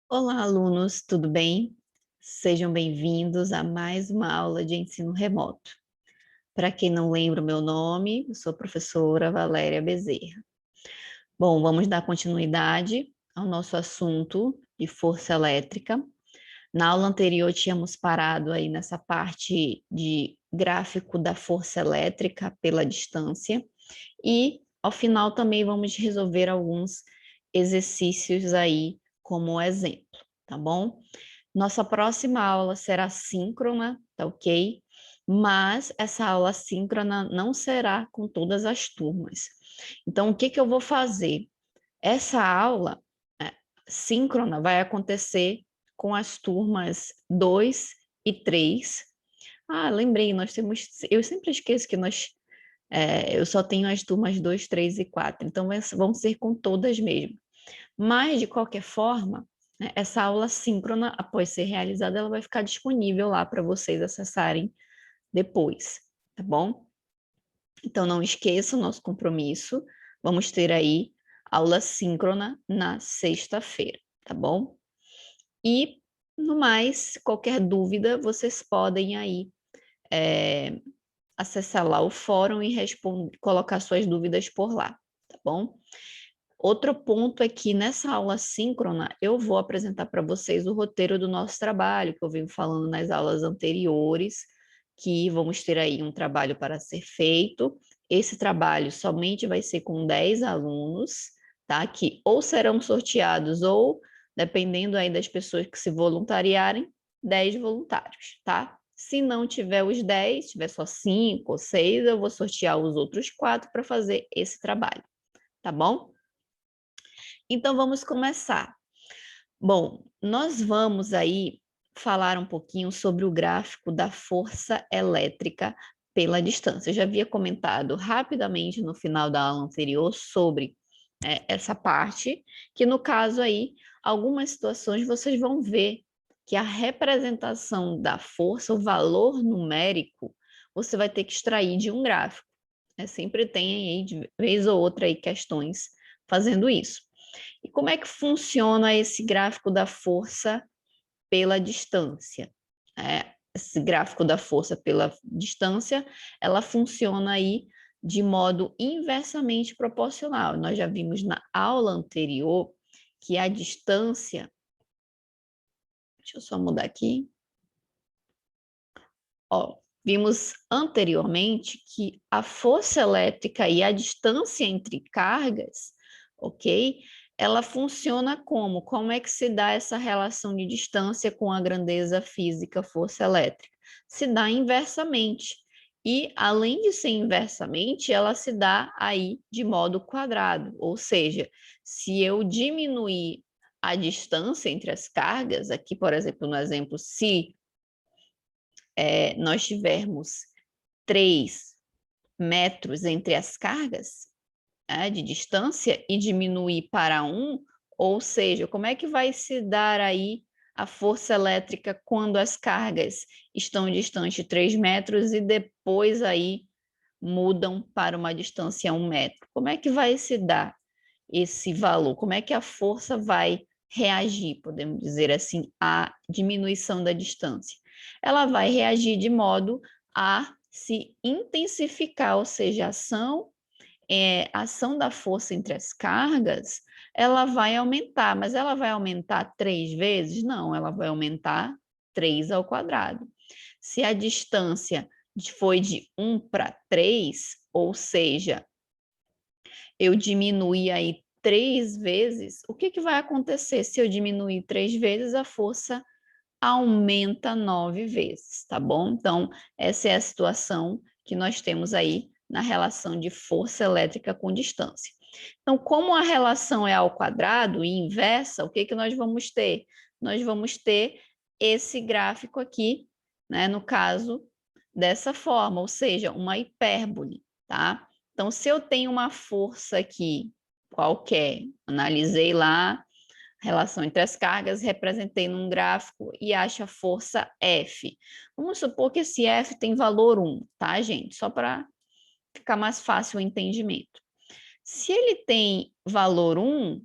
Olá, alunos, tudo bem? Sejam bem-vindos a mais uma aula de ensino remoto. Para quem não lembra o meu nome, eu sou a professora Valéria Bezerra. Bom, vamos dar continuidade ao nosso assunto de força elétrica. Na aula anterior, tínhamos parado aí nessa parte de gráfico da força elétrica pela distância e, ao final, também vamos resolver alguns exercícios aí como exemplo, tá bom? Nossa próxima aula será síncrona, tá ok? Mas essa aula síncrona não será com todas as turmas. Então, o que que eu vou fazer? Essa aula síncrona vai acontecer com as turmas 2 e 3. Ah, lembrei, nós temos. Eu sempre esqueço que eu só tenho as turmas 2, 3 e 4, então vão ser com todas mesmo. Mas, de qualquer forma, né, essa aula síncrona, após ser realizada, ela vai ficar disponível lá para vocês acessarem depois, tá bom? Então, não esqueça o nosso compromisso. Vamos ter aí aula síncrona na sexta-feira, tá bom? E, no mais, qualquer dúvida, vocês podem aí acessar lá o fórum e colocar suas dúvidas por lá, tá bom? Outro ponto é que nessa aula síncrona eu vou apresentar para vocês o roteiro do nosso trabalho, que eu venho falando nas aulas anteriores, que vamos ter aí um trabalho para ser feito. Esse trabalho somente vai ser com 10 alunos, tá? Que ou serão sorteados ou, dependendo aí das pessoas que se voluntariarem, 10 voluntários, tá? Se não tiver os 10, tiver só 5 ou 6, eu vou sortear os outros 4 para fazer esse trabalho, tá bom? Então vamos começar. Bom, nós vamos aí falar um pouquinho sobre o gráfico da força elétrica pela distância. Eu já havia comentado rapidamente no final da aula anterior sobre essa parte, que no caso aí, algumas situações vocês vão ver que a representação da força, o valor numérico, você vai ter que extrair de um gráfico. Sempre tem aí, de vez ou outra, aí, questões fazendo isso. E como é que funciona esse gráfico da força pela distância? Esse gráfico da força pela distância, ela funciona aí de modo inversamente proporcional. Nós já vimos na aula anterior que a distância, deixa eu só mudar aqui, ó, vimos anteriormente que a força elétrica e a distância entre cargas, ok? Ela funciona como? Como é que se dá essa relação de distância com a grandeza física, força elétrica? Se dá inversamente. E, além de ser inversamente, ela se dá aí de modo quadrado. Ou seja, se eu diminuir a distância entre as cargas, aqui, por exemplo, no exemplo, se nós tivermos 3 metros entre as cargas de distância e diminuir para 1, ou seja, como é que vai se dar aí a força elétrica quando as cargas estão distantes 3 metros e depois aí mudam para uma distância 1 metro? Como é que vai se dar esse valor? Como é que a força vai reagir, podemos dizer assim, à diminuição da distância? Ela vai reagir de modo a se intensificar, ou seja, a ação da força entre as cargas, ela vai aumentar, mas ela vai aumentar 3 vezes? Não, ela vai aumentar 3 ao quadrado. Se a distância foi de 1 para 3, ou seja, eu diminuir aí 3 vezes, o que que vai acontecer? Se eu diminuir 3 vezes, a força aumenta 9 vezes, tá bom? Então, essa é a situação que nós temos aí na relação de força elétrica com distância. Então, como a relação é ao quadrado e inversa, o que que nós vamos ter? Nós vamos ter esse gráfico aqui, né, no caso, dessa forma, ou seja, uma hipérbole, tá? Então, se eu tenho uma força aqui qualquer, analisei lá relação entre as cargas, representei num gráfico e acho a força F. Vamos supor que esse F tem valor 1, tá, gente? Só para ficar mais fácil o entendimento. Se ele tem valor 1,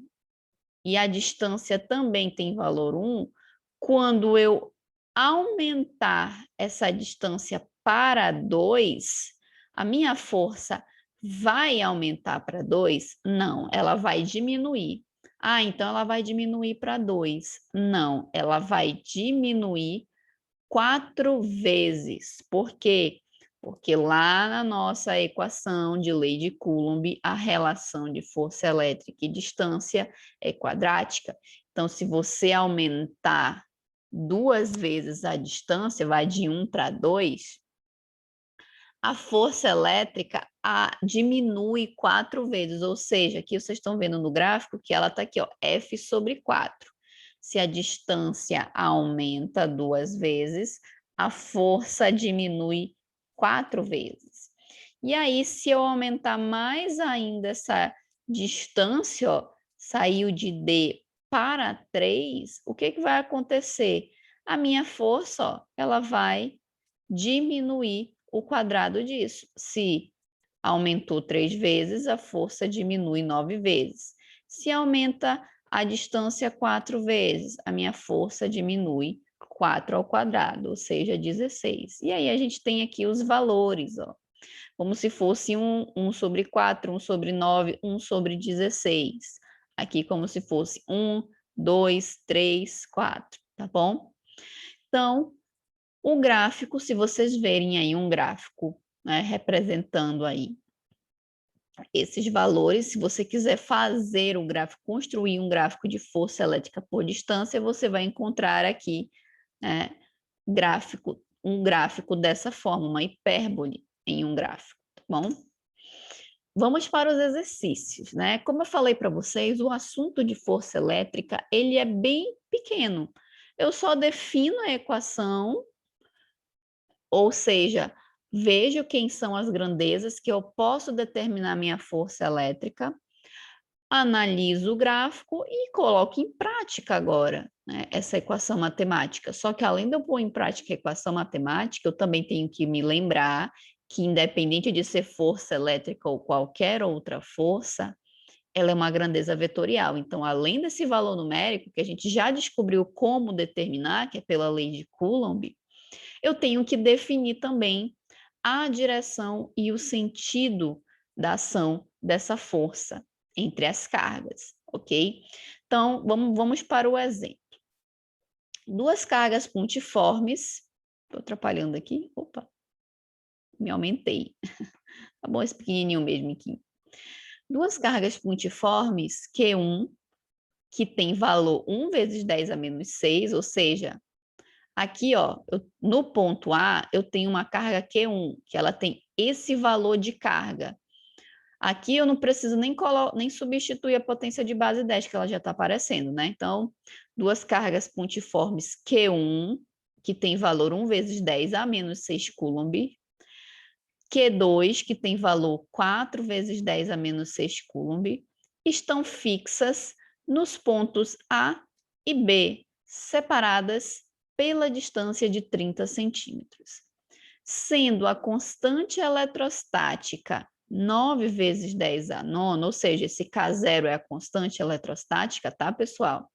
e a distância também tem valor 1, quando eu aumentar essa distância para 2, a minha força vai aumentar para 2? Não, ela vai diminuir. Ah, então ela vai diminuir para 2. Não, ela vai diminuir 4 vezes. Por quê? Porque lá na nossa equação de lei de Coulomb, a relação de força elétrica e distância é quadrática. Então, se você aumentar 2 vezes a distância, vai de 1 para 2, a força elétrica diminui 4 vezes, ou seja, aqui vocês estão vendo no gráfico que ela está aqui, ó, F sobre 4. Se a distância aumenta 2 vezes, a força diminui 4 vezes. E aí, se eu aumentar mais ainda essa distância, ó, saiu de D para 3, o que vai acontecer? A minha força, ó, ela vai diminuir o quadrado disso. Se aumentou 3 vezes, a força diminui 9 vezes. Se aumenta a distância 4 vezes, a minha força diminui 4 ao quadrado, ou seja, 16. E aí a gente tem aqui os valores, ó, como se fosse 1 sobre 4, 1 sobre 9, 1 sobre 16. Aqui como se fosse 1, 2, 3, 4, tá bom? Então, o gráfico, se vocês verem aí um gráfico, né, representando aí esses valores, se você quiser fazer um gráfico, construir um gráfico de força elétrica por distância, você vai encontrar aqui, né, um gráfico dessa forma, uma hipérbole em um gráfico, tá bom? Vamos para os exercícios, né? Como eu falei para vocês, o assunto de força elétrica, ele é bem pequeno. Eu só defino a equação, ou seja, vejo quem são as grandezas que eu posso determinar minha força elétrica, analiso o gráfico e coloco em prática agora, né, essa equação matemática. Só que além de eu pôr em prática a equação matemática, eu também tenho que me lembrar que, independente de ser força elétrica ou qualquer outra força, ela é uma grandeza vetorial. Então, além desse valor numérico, que a gente já descobriu como determinar, que é pela lei de Coulomb, eu tenho que definir também a direção e o sentido da ação dessa força entre as cargas, ok? Então, vamos para o exemplo. Duas cargas pontiformes, estou atrapalhando aqui, opa, me aumentei, tá bom esse pequenininho mesmo aqui. Duas cargas pontiformes, Q1, que tem valor 1 vezes 10 a menos 6, ou seja, aqui, ó, no ponto A, eu tenho uma carga Q1, que ela tem esse valor de carga. Aqui eu não preciso nem substituir a potência de base 10, que ela já está aparecendo, né? Então, duas cargas pontiformes Q1, que tem valor 1 vezes 10 a menos 6 Coulomb. Q2, que tem valor 4 vezes 10 a menos 6 Coulomb, estão fixas nos pontos A e B, separadas pela distância de 30 centímetros. Sendo a constante eletrostática 9 vezes 10 a nona, ou seja, esse K0 é a constante eletrostática, tá, pessoal?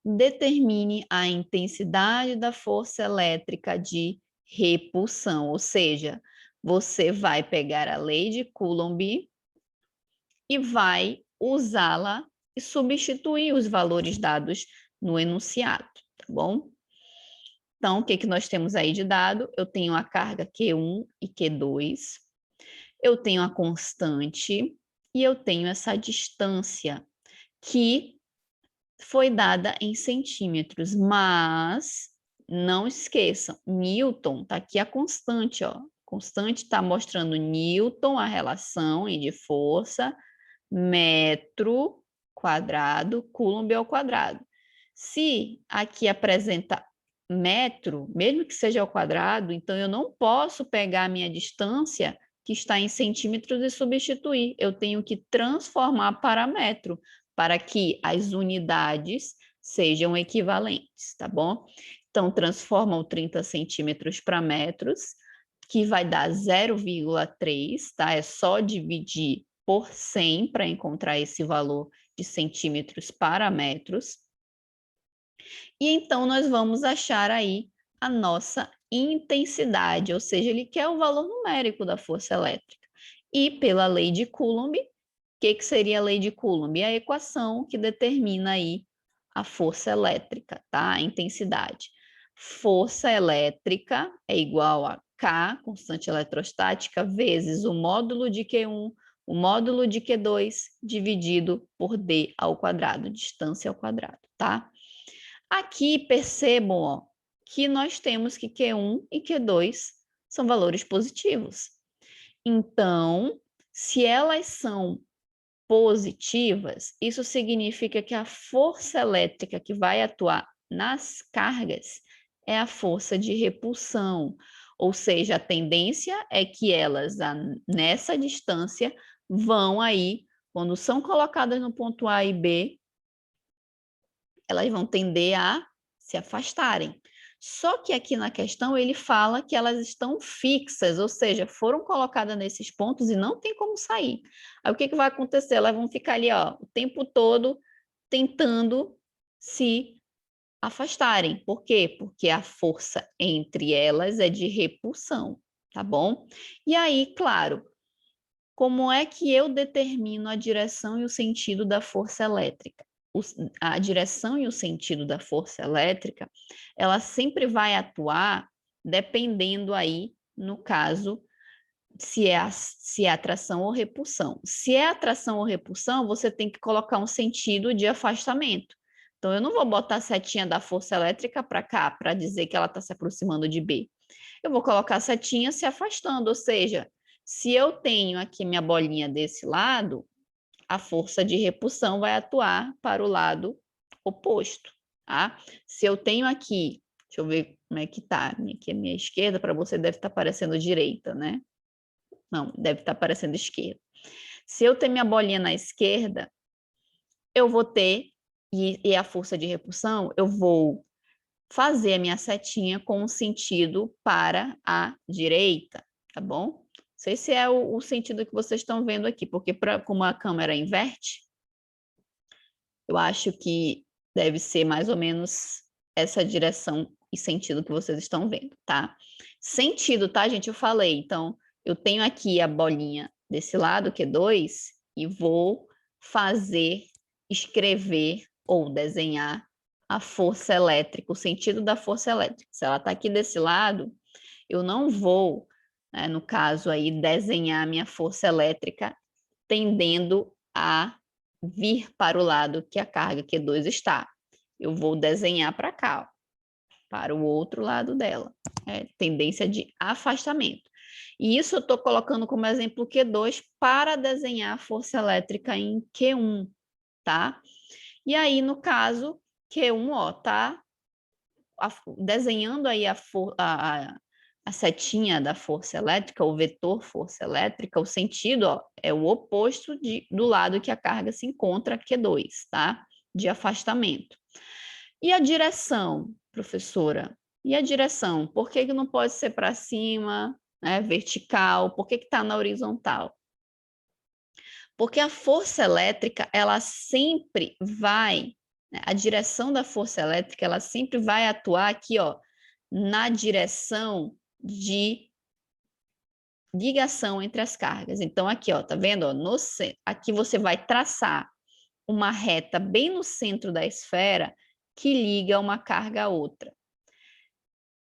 Determine a intensidade da força elétrica de repulsão, ou seja, você vai pegar a lei de Coulomb e vai usá-la e substituir os valores dados no enunciado, tá bom? Então, o que nós temos aí de dado? Eu tenho a carga Q1 e Q2, eu tenho a constante e eu tenho essa distância que foi dada em centímetros, mas não esqueçam, Newton, tá aqui a constante, ó. Constante está mostrando Newton, a relação de força, metro quadrado, Coulomb ao quadrado. Se aqui apresenta metro, mesmo que seja ao quadrado, então eu não posso pegar a minha distância que está em centímetros e substituir. Eu tenho que transformar para metro, para que as unidades sejam equivalentes, tá bom? Então, transforma o 30 centímetros para metros, que vai dar 0,3, tá? É só dividir por 100 para encontrar esse valor de centímetros para metros. E então nós vamos achar aí a nossa intensidade, ou seja, ele quer o valor numérico da força elétrica. E pela lei de Coulomb, o que seria a lei de Coulomb? A equação que determina aí a força elétrica, tá? A intensidade. Força elétrica é igual a K, constante eletrostática, vezes o módulo de Q1, o módulo de Q2, dividido por D ao quadrado, distância ao quadrado, tá? Aqui percebam, ó, que nós temos que Q1 e Q2 são valores positivos. Então, se elas são positivas, isso significa que a força elétrica que vai atuar nas cargas é a força de repulsão, ou seja, a tendência é que elas, nessa distância, vão aí, quando são colocadas no ponto A e B, elas vão tender a se afastarem. Só que aqui na questão ele fala que elas estão fixas, ou seja, foram colocadas nesses pontos e não tem como sair. Aí o que vai acontecer? Elas vão ficar ali, ó, o tempo todo tentando se afastarem. Por quê? Porque a força entre elas é de repulsão, tá bom? E aí, claro, como é que eu determino a direção e o sentido da força elétrica? A direção e o sentido da força elétrica, ela sempre vai atuar dependendo aí, no caso, se é atração ou repulsão. Se é atração ou repulsão, você tem que colocar um sentido de afastamento. Então, eu não vou botar a setinha da força elétrica para cá, para dizer que ela está se aproximando de B. Eu vou colocar a setinha se afastando, ou seja, se eu tenho aqui minha bolinha desse lado, a força de repulsão vai atuar para o lado oposto, tá? Se eu tenho aqui, deixa eu ver como é que tá, aqui a minha esquerda, para você deve estar parecendo direita, né? Não, deve estar parecendo esquerda. Se eu tenho minha bolinha na esquerda, eu vou ter, e a força de repulsão, eu vou fazer a minha setinha com o sentido para a direita, tá bom? Não sei se é o sentido que vocês estão vendo aqui, porque como a câmera inverte, eu acho que deve ser mais ou menos essa direção e sentido que vocês estão vendo, tá? Sentido, tá, gente? Eu falei. Então, eu tenho aqui a bolinha desse lado, Q2, e vou escrever ou desenhar a força elétrica, o sentido da força elétrica. Se ela está aqui desse lado, eu não vou, né, no caso aí, desenhar a minha força elétrica tendendo a vir para o lado que a carga Q2 está. Eu vou desenhar para cá, ó, para o outro lado dela. Tendência de afastamento. E isso eu estou colocando como exemplo Q2 para desenhar a força elétrica em Q1, tá? E aí, no caso, Q1, ó, tá desenhando aí a setinha da força elétrica, o vetor força elétrica, o sentido, ó, é o oposto do lado que a carga se encontra, Q2, tá? De afastamento. E a direção, professora? E a direção? Por que não pode ser para cima, né, vertical? Por que está na horizontal? Porque a força elétrica, ela sempre vai, né, a direção da força elétrica, ela sempre vai atuar aqui, ó, na direção de ligação entre as cargas. Então, aqui, ó, tá vendo? Ó, aqui você vai traçar uma reta bem no centro da esfera que liga uma carga a outra.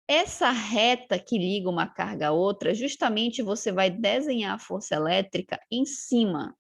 Essa reta que liga uma carga a outra, justamente você vai desenhar a força elétrica em cima,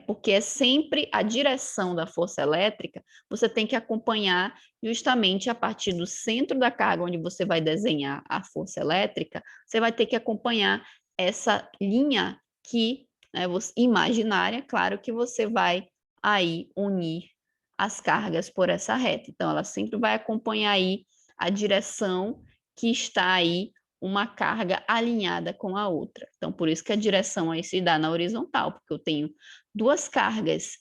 porque é sempre a direção da força elétrica, você tem que acompanhar justamente a partir do centro da carga, onde você vai desenhar a força elétrica, você vai ter que acompanhar essa linha que, né, imaginária, claro que você vai aí unir as cargas por essa reta. Então, ela sempre vai acompanhar aí a direção que está aí uma carga alinhada com a outra. Então, por isso que a direção aí se dá na horizontal, porque eu tenho duas cargas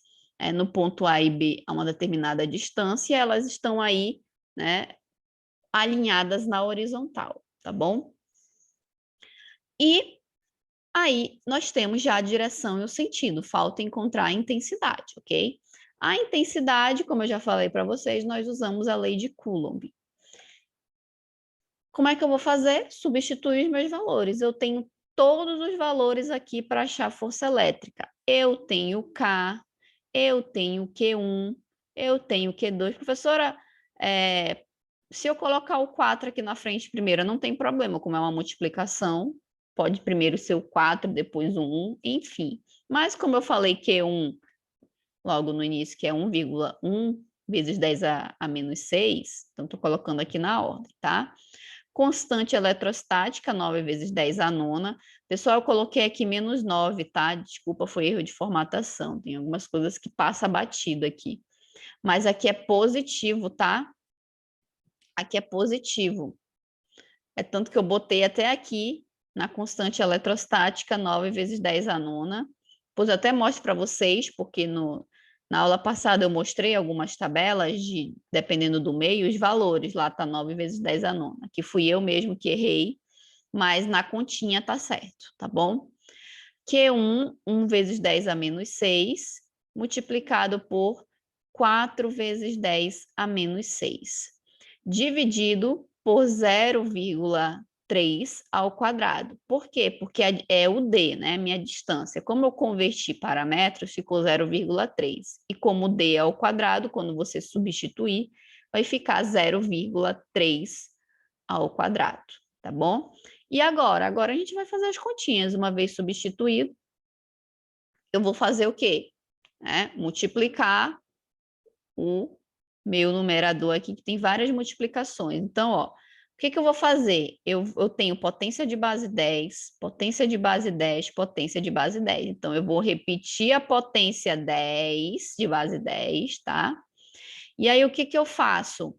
no ponto A e B a uma determinada distância, elas estão aí, né, alinhadas na horizontal, tá bom? E aí nós temos já a direção e o sentido, falta encontrar a intensidade, ok? A intensidade, como eu já falei para vocês, nós usamos a lei de Coulomb. Como é que eu vou fazer? Substituir os meus valores. Eu tenho todos os valores aqui para achar a força elétrica. Eu tenho K, eu tenho Q1, eu tenho Q2. Professora, se eu colocar o 4 aqui na frente primeiro, não tem problema, como é uma multiplicação, pode primeiro ser o 4, depois o 1, enfim. Mas como eu falei Q1 logo no início, que é 1,1 vezes 10 a menos 6, então estou colocando aqui na ordem, tá? Constante eletrostática, 9 vezes 10 a nona. Pessoal, eu coloquei aqui menos 9, tá? Desculpa, foi erro de formatação. Tem algumas coisas que passa batido aqui. Mas aqui é positivo, tá? Aqui é positivo. É tanto que eu botei até aqui, na constante eletrostática, 9 vezes 10 a nona. Depois eu até mostro para vocês, porque na aula passada eu mostrei algumas tabelas, dependendo do meio, os valores. Lá está 9 vezes 10 a nona, que fui eu mesmo que errei, mas na continha tá certo, tá bom? Q1, 1 vezes 10 a menos 6, multiplicado por 4 vezes 10 a menos 6, dividido por 0,3 ao quadrado. Por quê? Porque é o D, né? Minha distância. Como eu converti para metros, ficou 0,3. E como D é ao quadrado, quando você substituir, vai ficar 0,3 ao quadrado, tá bom? E agora? Agora a gente vai fazer as continhas. Uma vez substituído, eu vou fazer o quê? Multiplicar o meu numerador aqui, que tem várias multiplicações. Então, ó, o que eu vou fazer? Eu tenho potência de base 10, potência de base 10, potência de base 10. Então, eu vou repetir a potência 10 de base 10, tá? E aí, o que eu faço?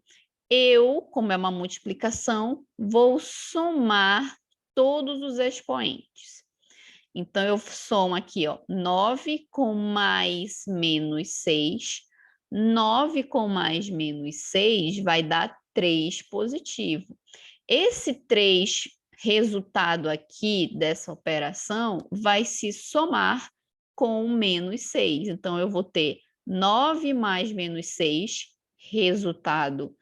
Eu, como é uma multiplicação, vou somar todos os expoentes. Então, eu somo aqui, ó, 9 com mais menos 6. 9 com mais menos 6 vai dar 3 positivo. Esse 3 resultado aqui dessa operação vai se somar com o menos 6. Então, eu vou ter 9 mais menos 6, resultado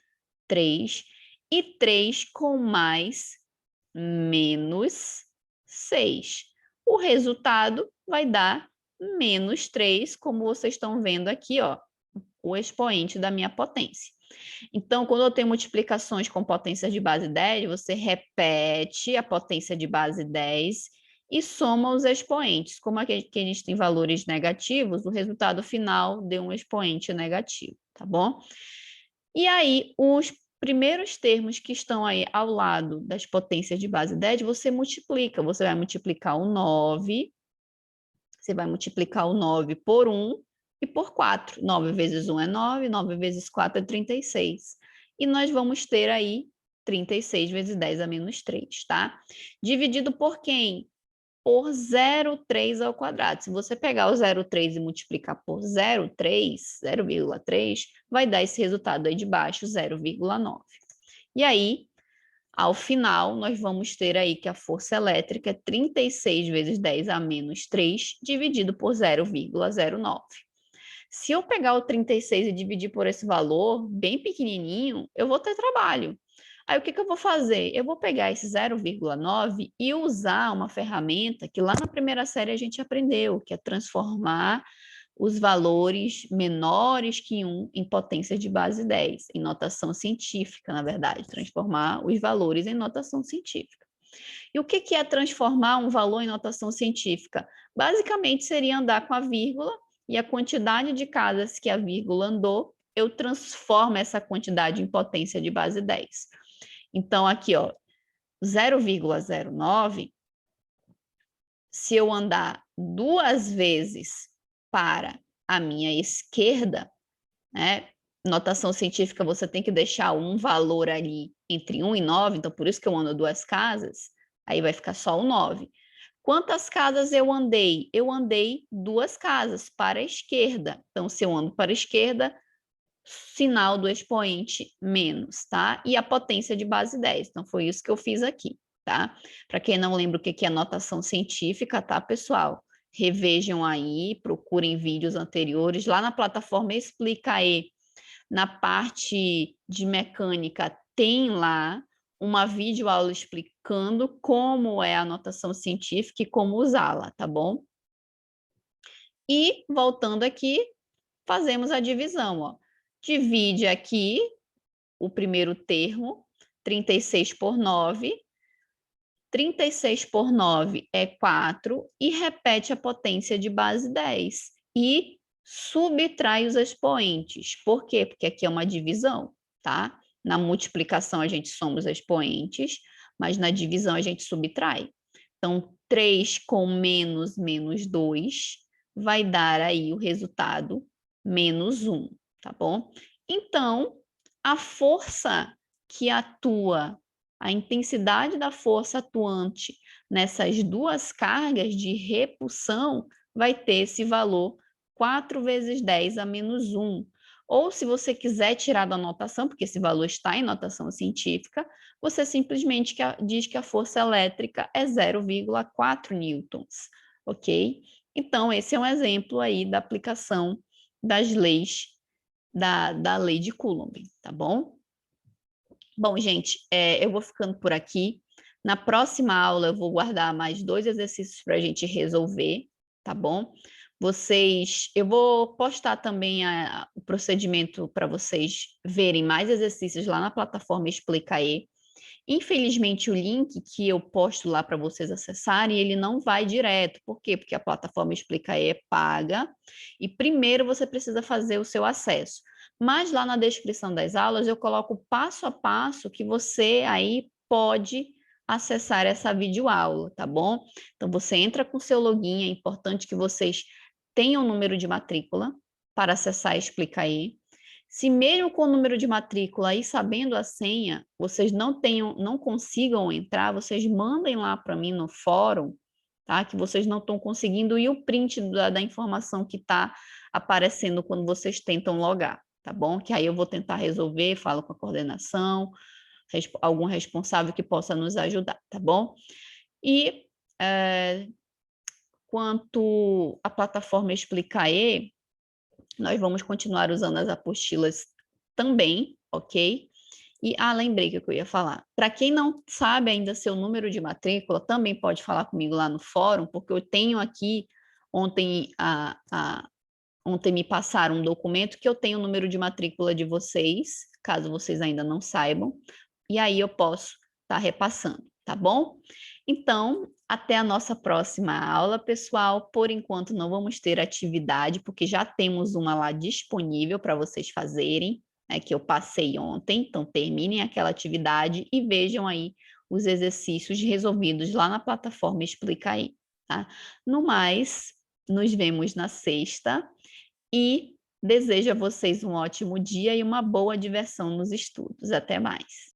3, e 3 com mais menos 6. O resultado vai dar menos 3, como vocês estão vendo aqui, ó, o expoente da minha potência. Então, quando eu tenho multiplicações com potências de base 10, você repete a potência de base 10 e soma os expoentes. Como aqui a gente tem valores negativos, o resultado final deu um expoente negativo, tá bom? E aí, os primeiros termos que estão aí ao lado das potências de base 10, você multiplica. Você vai multiplicar o 9, você vai multiplicar o 9 por 1 e por 4. 9 vezes 1 é 9, 9 vezes 4 é 36. E nós vamos ter aí 36 vezes 10 a menos 3, tá? Dividido por quem? Por 0,3 ao quadrado. Se você pegar o 0,3 e multiplicar por 0,3, vai dar esse resultado aí de baixo, 0,9. E aí, ao final, nós vamos ter aí que a força elétrica é 36 vezes 10 a menos 3, dividido por 0,09. Se eu pegar o 36 e dividir por esse valor bem pequenininho, eu vou ter trabalho. Aí, o que eu vou fazer? Eu vou pegar esse 0,9 e usar uma ferramenta que lá na primeira série a gente aprendeu, que é transformar os valores menores que 1 em potência de base 10, em notação científica, na verdade, transformar os valores em notação científica. E o que é transformar um valor em notação científica? Basicamente, seria andar com a vírgula e a quantidade de casas que a vírgula andou, eu transformo essa quantidade em potência de base 10. Então, aqui, ó, 0,09, se eu andar 2 vezes para a minha esquerda, né? Notação científica, você tem que deixar um valor ali entre 1 e 9, então por isso que eu ando 2 casas, aí vai ficar só o 9. Quantas casas eu andei? Eu andei 2 casas para a esquerda. Então, se eu ando para a esquerda, sinal do expoente menos, tá? E a potência de base 10. Então, foi isso que eu fiz aqui, tá? Para quem não lembra o que é notação científica, tá, pessoal? revejam aí, procurem vídeos anteriores. Lá na plataforma Explicae, na parte de mecânica, tem lá uma videoaula explicando como é a notação científica e como usá-la, tá bom? E, voltando aqui, fazemos a divisão, ó. Divide aqui o primeiro termo, 36 por 9. 36 por 9 é 4 e repete a potência de base 10. E subtrai os expoentes. Por quê? Porque aqui é uma divisão, tá? Na multiplicação a gente soma os expoentes, mas na divisão a gente subtrai. Então, 3 com menos 2 vai dar aí o resultado menos 1, tá bom? Então, a força que atua, a intensidade da força atuante nessas duas cargas de repulsão vai ter esse valor 4 vezes 10 a menos 1. Ou se você quiser tirar da notação, porque esse valor está em notação científica, você simplesmente diz que a força elétrica é 0,4 newtons, ok? Então, esse é um exemplo aí da aplicação das leis, da lei de Coulomb, tá bom? Bom, gente, eu vou ficando por aqui. Na próxima aula, eu vou guardar mais 2 exercícios para a gente resolver, tá bom? Eu vou postar também o procedimento para vocês verem mais exercícios lá na plataforma Explicae. Infelizmente, o link que eu posto lá para vocês acessarem, ele não vai direto. Por quê? Porque a plataforma Explicae é paga e primeiro você precisa fazer o seu acesso. Mas lá na descrição das aulas eu coloco passo a passo que você aí pode acessar essa videoaula, tá bom? Então você entra com seu login, é importante que vocês tenham o número de matrícula para acessar Explicae. Se mesmo com o número de matrícula e sabendo a senha, vocês não consigam entrar, vocês mandem lá para mim no fórum, tá? Que vocês não estão conseguindo e o print da informação que está aparecendo quando vocês tentam logar, tá bom? Que aí eu vou tentar resolver, falo com a coordenação, algum responsável que possa nos ajudar, tá bom? E quanto à plataforma Explicae, nós vamos continuar usando as apostilas também, ok? E, lembrei que eu ia falar. Para quem não sabe ainda seu número de matrícula, também pode falar comigo lá no fórum, porque eu tenho aqui, ontem, ontem me passaram um documento que eu tenho o número de matrícula de vocês, caso vocês ainda não saibam, e aí eu posso estar repassando, tá bom? Então, até a nossa próxima aula, pessoal. Por enquanto, não vamos ter atividade, porque já temos uma lá disponível para vocês fazerem, né, que eu passei ontem. Então, terminem aquela atividade e vejam aí os exercícios resolvidos lá na plataforma Explicae, tá? No mais, nos vemos na sexta e desejo a vocês um ótimo dia e uma boa diversão nos estudos. Até mais.